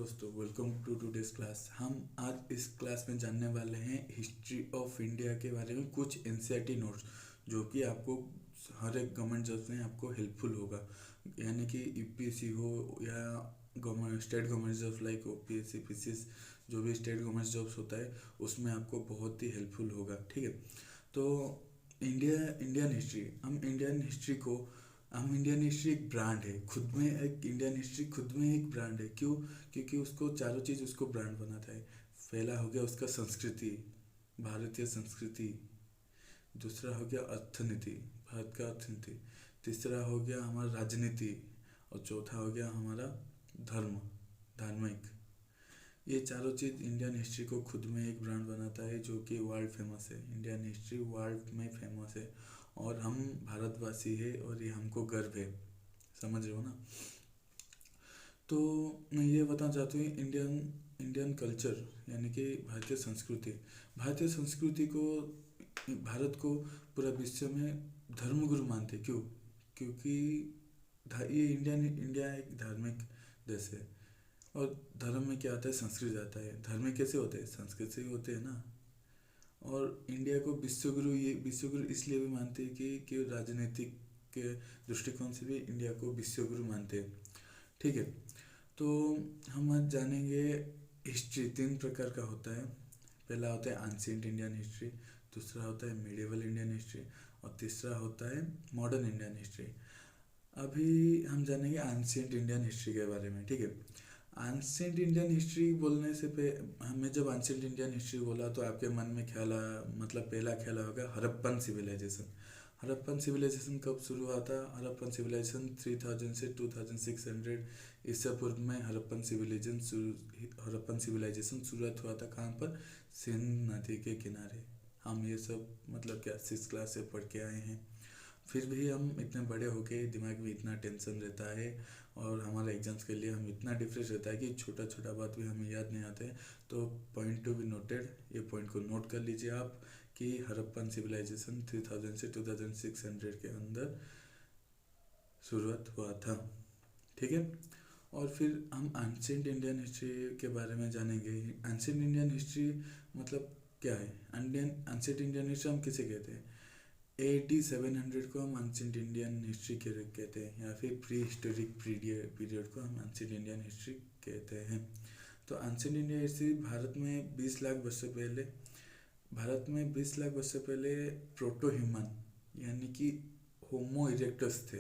दोस्तों, welcome to today's class. हम आज इस क्लास में जानने वाले हैं हिस्ट्री ऑफ इंडिया के बारे में, कुछ एनसीईआरटी नोट्स जो कि आपको हर एक गवर्नमेंट जॉब में आपको हेल्पफुल होगा। यानी कि यूपीएससी हो या government state government jobs like OPSC PCS, जो भी स्टेट गवर्नमेंट जॉब्स होता है उसमें आपको बहुत ही हेल्पफुल होगा। ठीक है, तो इंडियन हिस्ट्री, हम इंडियन हिस्ट्री एक ब्रांड है खुद में। एक इंडियन हिस्ट्री खुद में एक ब्रांड है। क्यों? क्योंकि उसको चारों चीज़ उसको ब्रांड बनाता है। पहला हो गया उसका संस्कृति, भारतीय संस्कृति। दूसरा हो गया अर्थनीति, भारत का अर्थनीति। तीसरा हो गया हमारा राजनीति। और चौथा हो गया हमारा धर्म, धार्मिक। ये चारों चीज़ इंडियन हिस्ट्री को खुद में एक ब्रांड बनाता है, जो कि वर्ल्ड फेमस है। इंडियन हिस्ट्री वर्ल्ड में फेमस है और हम भारतवासी है और ये हमको गर्व है। समझ रहे हो ना? तो मैं ये बताना चाहती हूँ, इंडियन इंडियन कल्चर यानी कि भारतीय संस्कृति को, भारत को पूरा विश्व में धर्मगुरु मानते। क्यों? क्योंकि ये इंडिया एक धार्मिक देश है। और धर्म में क्या आता है? संस्कृत आता है। धर्म में कैसे होते हैं? संस्कृत से ही होते हैं ना। और इंडिया को विश्वगुरु इसलिए भी मानते हैं कि राजनीतिक के दृष्टिकोण से भी इंडिया को विश्वगुरु मानते हैं। ठीक है, तो हम आज जानेंगे हिस्ट्री तीन प्रकार का होता है। पहला होता है एंशिएंट इंडियन हिस्ट्री, दूसरा होता है मिडिवल इंडियन हिस्ट्री और तीसरा होता है मॉडर्न इंडियन हिस्ट्री। अभी हम जानेंगे एंशिएंट इंडियन हिस्ट्री के बारे में। ठीक है, एंशिएंट इंडियन हिस्ट्री बोलने से हमें जब एंशिएंट इंडियन हिस्ट्री बोला तो आपके मन में ख्याल आया, मतलब पहला ख्याल होगा हड़प्पन सिविलाइजेशन। हड़प्पन सिविलाइजेशन कब शुरू हुआ था? हड़प्पन सिविलाइजेशन 3000 से 2600 ईसा पूर्व में हड़प्पन सिविलाइजेशन शुरुआत हुआ था। कहाँ पर? सिंध नदी के किनारे। हम ये सब मतलब क्या 6 क्लास से पढ़ के आए हैं, फिर भी हम इतने बड़े हो गए, दिमाग में इतना टेंशन रहता है और हमारे एग्जाम्स के लिए हम इतना डिप्रेस रहता है कि छोटा छोटा बात भी हमें याद नहीं आते हैं। तो पॉइंट टू बी नोटेड, ये पॉइंट को नोट कर लीजिए आप कि हड़प्पन सिविलाइजेशन 3000 से 2600 के अंदर शुरुआत हुआ था। ठीक है, और फिर हम एंशिएंट इंडियन हिस्ट्री के बारे में जानेंगे। एंशिएंट इंडियन हिस्ट्री मतलब क्या है? एंशिएंट इंडियन हिस्ट्री हम किसे कहते हैं? AD 700 को हम एंशिएंट इंडियन हिस्ट्री कहते हैं, या फिर प्री हिस्टोरिक पीरियड को हम एंशिएंट इंडियन हिस्ट्री कहते हैं। तो एंशिएंट इंडियन हिस्ट्री भारत में 20 लाख वर्ष से पहले प्रोटो ह्यूमन यानी कि होमो इरेक्टस थे।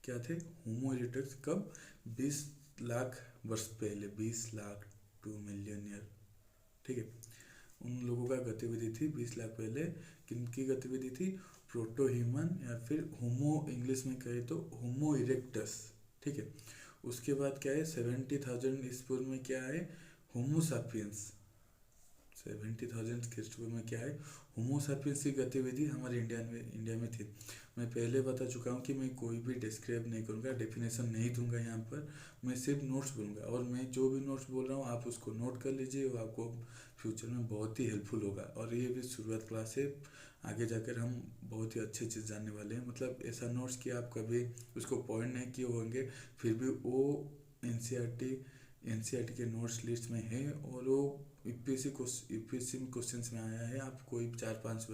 क्या थे? होमो इरेक्टस। कब? 20 लाख वर्ष पहले, 20 लाख 2 मिलियन ईयर। ठीक है, उन लोगों का गतिविधि थी 20 लाख पहले। किनकी गतिविधि थी? प्रोटो ह्यूमन, या फिर होमो, इंग्लिश में कहे तो होमो इरेक्टस। ठीक है, उसके बाद क्या है? 70,000 ईसा पूर्व में क्या है? होमो सापियंस। 70,000 ख्रीष्टपूर्व में क्या है? होमो सापियंस की गतिविधि हमारे इंडिया में थी। मैं पहले बता चुका हूँ कि मैं कोई भी डिस्क्राइब नहीं करूँगा, डेफिनेशन नहीं दूंगा यहाँ पर। मैं सिर्फ नोट्स बोलूँगा और मैं जो भी नोट्स बोल रहा हूँ आप उसको नोट कर लीजिए, वो आपको फ्यूचर में बहुत ही हेल्पफुल होगा। और ये भी शुरुआत क्लास है, आगे जाकर हम बहुत ही अच्छी चीज़ जानने वाले हैं। मतलब ऐसा नोट्स कि आप कभी उसको पॉइंट नहीं किए होंगे, फिर भी वो एनसीईआरटी के नोट्स लिस्ट में है और वो यूपीएससी में क्वेश्चन में आया है। आप कोई 4-5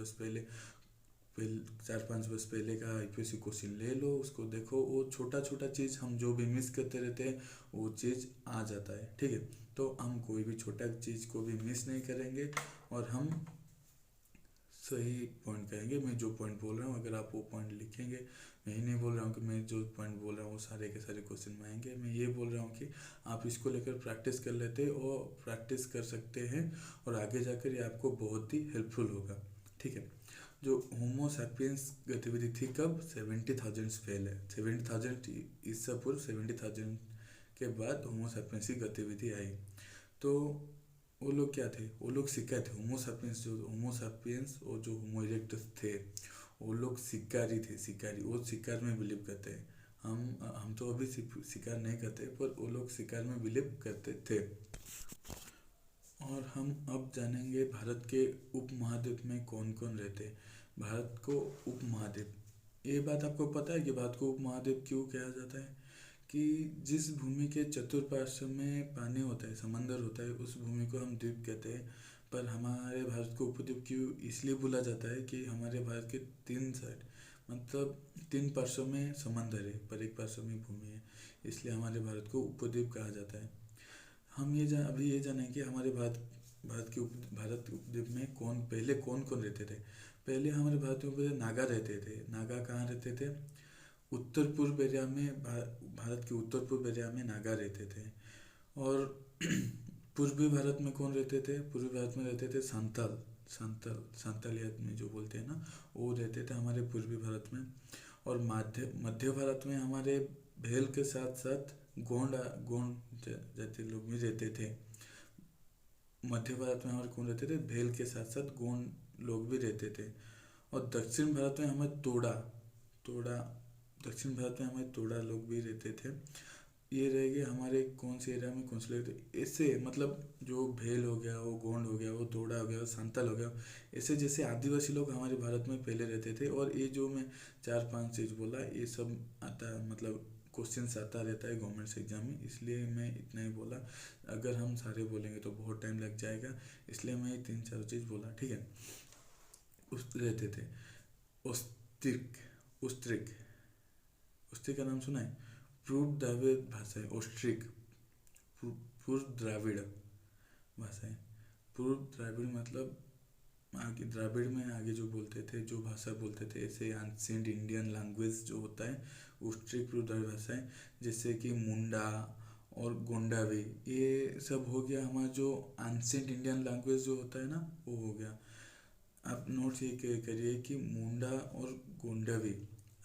वर्ष पहले का यूपीएससी क्वेश्चन ले लो, उसको देखो। वो छोटा छोटा चीज़ हम जो भी मिस करते रहते हैं वो चीज़ आ जाता है। ठीक है, तो हम कोई भी छोटा चीज़ को भी मिस नहीं करेंगे और हम सही पॉइंट कहेंगे। मैं जो पॉइंट बोल रहा हूँ अगर आप वो पॉइंट लिखेंगे, मैं ही नहीं बोल रहा हूँ कि मैं जो पॉइंट बोल रहा हूँ वो सारे के सारे क्वेश्चन में आएंगे। मैं ये बोल रहा हूँ कि आप इसको लेकर प्रैक्टिस कर लेते और प्रैक्टिस कर सकते हैं और आगे जाकर ये आपको बहुत ही हेल्पफुल होगा। ठीक है, जो होमो सैपियंस गतिविधि थी कब? 70,000 पहले, 70,000 ईसा पूर्व, 70,000 के बाद होमो सैपियंस की गतिविधि आई। तो वो लोग क्या थे? वो लोग शिकार थे। होमो सैपियंस और जो होमो इरेक्टस थे वो लोग शिकारी थे। वो शिकार में बिलीव करते हैं। हम तो अभी शिकार नहीं करते, पर वो लोग शिकार में बिलीव करते थे। और हम अब जानेंगे भारत के उपमहाद्वीप में कौन कौन रहते हैं। भारत को उपमहाद्वीप, ये बात आपको पता है कि भारत को उपमहाद्वीप क्यों कहा जाता है? कि जिस भूमि के चतुर्पार्श्व में पानी होता है, समंदर होता है, उस भूमि को हम द्वीप कहते हैं। पर हमारे भारत को उपद्वीप क्यों इसलिए बोला जाता है कि हमारे भारत के 3 साइड, मतलब 3 पार्श्व में समंदर है पर एक पार्श्व में भूमि है, इसलिए हमारे भारत को उपद्वीप कहा जाता है। हम अभी ये जानें कि हमारे भारत उपद्वीप में कौन कौन रहते थे। पहले हमारे भारत में पहले नागा रहते थे। नागा कहाँ रहते थे? उत्तर पूर्व एरिया में, भारत के उत्तर पूर्व एरिया में नागा रहते थे। और पूर्वी भारत में कौन रहते थे? पूर्वी भारत में रहते थे संताली आदमी जो बोलते हैं ना, वो रहते थे हमारे पूर्वी भारत में। और मध्य भारत में हमारे भेल के साथ साथ गोंड जाति लोग भी रहते थे। मध्य भारत में हमारे कौन रहते थे? भेल के साथ साथ गोंड लोग भी रहते थे। और दक्षिण भारत में हमें तोड़ा तोड़ा दक्षिण भारत में हमारे तोड़ा लोग भी रहते थे। ये रहेगी हमारे कौन से एरिया में कौन से लोग थे। इससे मतलब जो भेल हो गया, वो गोंड हो गया, वो तोड़ा हो गया, वो सांताल हो गया, ऐसे जैसे आदिवासी लोग हमारे भारत में पहले रहते थे। और ये जो मैं 4-5 चीज़ बोला, ये सब आता मतलब क्वेश्चंस आता रहता है गवर्नमेंट एग्जाम में, इसलिए मैं इतना ही बोला। अगर हम सारे बोलेंगे तो बहुत टाइम लग जाएगा, इसलिए मैं ये 3-4 चीज़ बोला, ठीक है। उस रहते थे ओस्ट्रिक ओस्ट्रिक ओस्ट्रिक का नाम सुना है? पूर्व द्रविड़ भाषा है ओस्ट्रिक। पूर्व द्राविड़ भाषा है। पूर्व द्राविड़ मतलब आगे द्राविड़ में आगे जो बोलते थे, जो भाषा बोलते थे, ऐसे एंशिएंट इंडियन लैंग्वेज जो होता है ओस्ट्रिक पूर्व द्राविड़ भाषा है। जैसे कि मुंडा और गोंडावी, ये सब हो गया हमारा जो एंशिएंट इंडियन लैंग्वेज जो होता है ना, वो हो गया। आप नोट ये करिए कि मुंडा और गोंडावी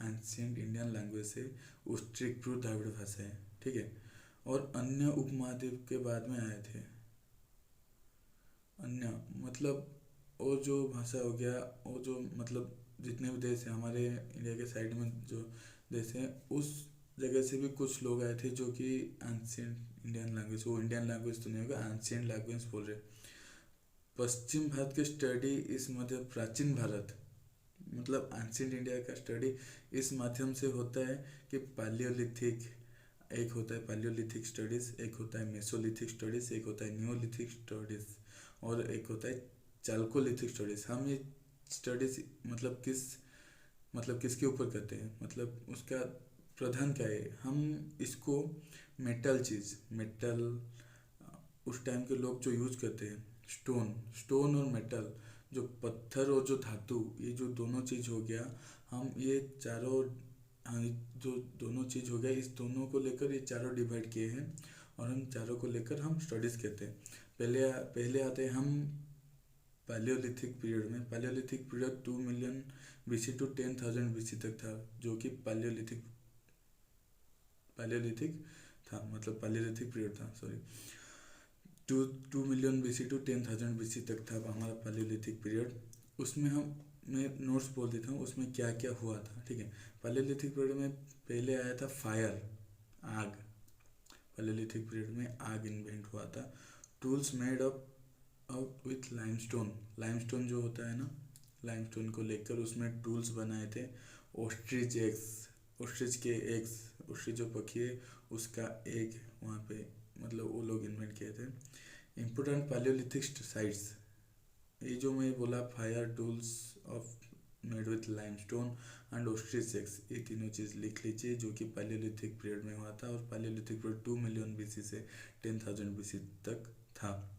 एंशिएंट इंडियन लैंग्वेज है, ओस्ट्रिक पूर्व द्राविड़ भाषा है, ठीक है। और अन्य उपमहाद्वीप के बाद में आए थे। अन्य मतलब और जो भाषा हो गया, वो जो मतलब जितने भी देश हैं हमारे इंडिया के साइड में जो देश हैं, उस जगह से भी कुछ लोग आए थे जो कि एंशिएंट इंडियन लैंग्वेज, वो इंडियन लैंग्वेज तो नहीं होगा, एंशिएंट लैंग्वेज बोल रहे। पश्चिम भारत के स्टडी इस मध्य प्राचीन भारत मतलब एंशिएंट इंडिया का स्टडी इस माध्यम से होता है कि पालियोलिथिक, एक होता है पालियोलिथिक स्टडीज़, एक होता है मेसोलिथिक स्टडीज़, एक होता है नियोलिथिक स्टडीज़, और एक होता है चाल्कोलिथिक स्टडीज़। हम ये स्टडीज़ मतलब किसके ऊपर करते हैं, मतलब उसका प्रधान क्या है? हम इसको मेटल उस टाइम के लोग जो यूज करते हैं, स्टोन और मेटल, जो पत्थर और जो धातु, ये जो दोनों चीज़ हो गया, हम ये चारों, हाँ, जो दोनों चीज़ हो गया, इस दोनों को लेकर ये चारों डिवाइड किए हैं और हम चारों को लेकर हम स्टडीज़ कहते हैं। पहले आते हैं हम पैलियोलिथिक पीरियड में। Paleolithic period 2 million BC to 10,000 BC तक था, जो कि पैलियोलिथिक था, मतलब पैलियोलिथिक पीरियड था, sorry. 2 million BC to 10,000 BC तक था हमारा पैलियोलिथिक पीरियड। उसमें मैं नोट्स बोल देता हूँ उसमें क्या क्या हुआ था, ठीक है। पैलियोलिथिक पीरियड में पहले आया था फायर, आग। पैलियोलिथिक पीरियड में आग इन्वेंट हुआ था। Tools made up with limestone जो होता है ना, लाइमस्टोन को लेकर उसमें टूल्स बनाए थे। ओस्ट्रिच के एग्स, ओस्ट्रिच जो पक्षी है उसका एग वहाँ पे मतलब वो लोग इन्वेंट किए थे। इम्पोर्टेंट पैलियोलिथिक साइट्स, ये जो मैं बोला, fire, tools of made with limestone and ostrich eggs, ये तीनों चीज़ लिख लीजिए जो कि पैलियोलिथिक पीरियड में हुआ था। और पैलियोलिथिक पीरियड 2 मिलियन BC से 10,000 BC तक था।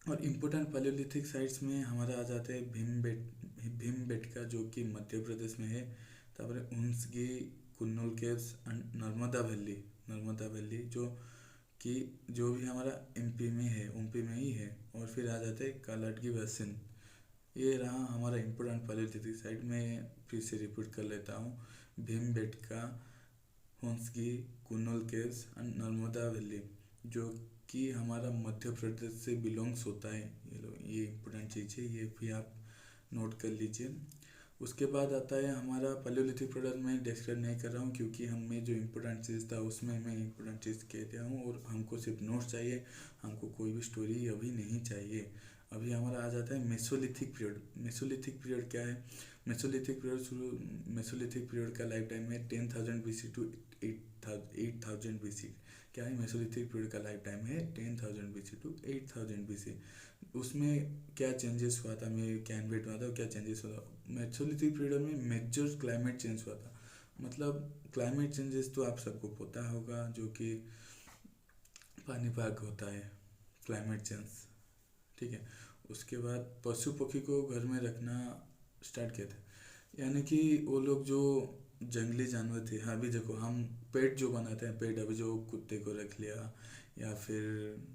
और इम्पोर्टेंट पैलियोलिथिक साइट्स में हमारा आ जाता है भीमबेटका जो कि मध्य प्रदेश में है। तापर उन्सगी, कुन्नुल केव्स एंड नर्मदा वैली जो भी हमारा MP में है, UP में ही है। और फिर आ जाते हैं कालाडगी बेसिन। ये रहा हमारा इम्पोर्टेंट पैलियोलिथिक साइट। में फिर से रिपीट कर लेता हूँ, Bhimbetka, Hunsgi, Kurnool caves and Narmada valley, जो कि हमारा मध्य प्रदेश से बिलोंग्स होता है। ये इम्पोर्टेंट चीज़ है, ये भी आप नोट कर लीजिए। उसके बाद आता है हमारा पैलियोलिथिक पीरियड में डिस्क्राइब नहीं कर रहा हूँ क्योंकि हमें जो इम्पोर्टेंट चीज़ था उसमें मैं इम्पोर्टेंट चीज़ कह दिया हूँ। और हमको सिर्फ नोट्स चाहिए, हमको कोई भी स्टोरी अभी नहीं चाहिए। अभी हमारा आ जाता है मेसोलिथिक पीरियड। मेसोलिथिक पीरियड क्या है? मेसोलिथिक पीरियड का लाइफ टाइम है 10,000 BC टू 8,000 BC। क्या है, मेसोलिथिक पीरियड का लाइफ टाइम है 10,000 BC to 8,000 BC। उसमें क्या चेंजेस हुआ था, मैं क्या इन्वेट हुआ था, क्या चेंजेस हुआ था। मेसोलिथिक पीरियड में मेजर क्लाइमेट चेंज हुआ था। मतलब क्लाइमेट चेंजेस तो आप सबको पता होगा, जो कि पानीपाग होता है, क्लाइमेट चेंज। ठीक है। उसके बाद पशु पक्षी को घर में रखना स्टार्ट किया था, यानी कि वो लोग जो जंगली जानवर थे। हाँ, अभी देखो हम पेट जो बनाते हैं, पेट अभी जो कुत्ते को रख लिया, या फिर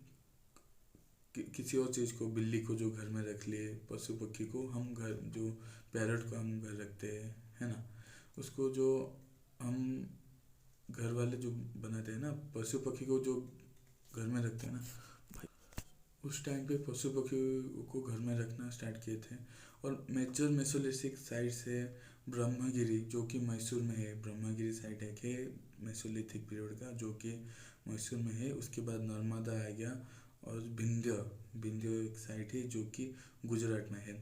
किसी और चीज़ को, बिल्ली को जो घर में रख लिए, पशु पक्षी को हम घर, जो पैरट को हम घर रखते हैं, है ना, उसको जो हम घर वाले जो बनाते हैं ना, पशु पक्षी को जो घर में रखते हैं ना, उस टाइम पे पशु पक्षी को घर में रखना स्टार्ट किए थे। और मेजर मेसोलिथिक साइट्स है ब्रह्मगिरी, जो कि मैसूर में है। ब्रह्मगिरी साइट है कि मेसोलिथिक पीरियड का, जो कि मैसूर में है। उसके बाद नर्मदा आ गया, और विंध्य, विंध्य एक साइट है जो कि गुजरात में है।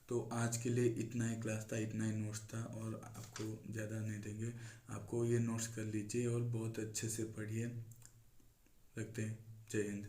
तो आज के लिए इतना ही क्लास था, इतना ही नोट्स था, और आपको ज़्यादा नहीं देंगे। आपको ये नोट्स कर लीजिए और बहुत अच्छे से पढ़िए। रखते हैं। जय हिंद।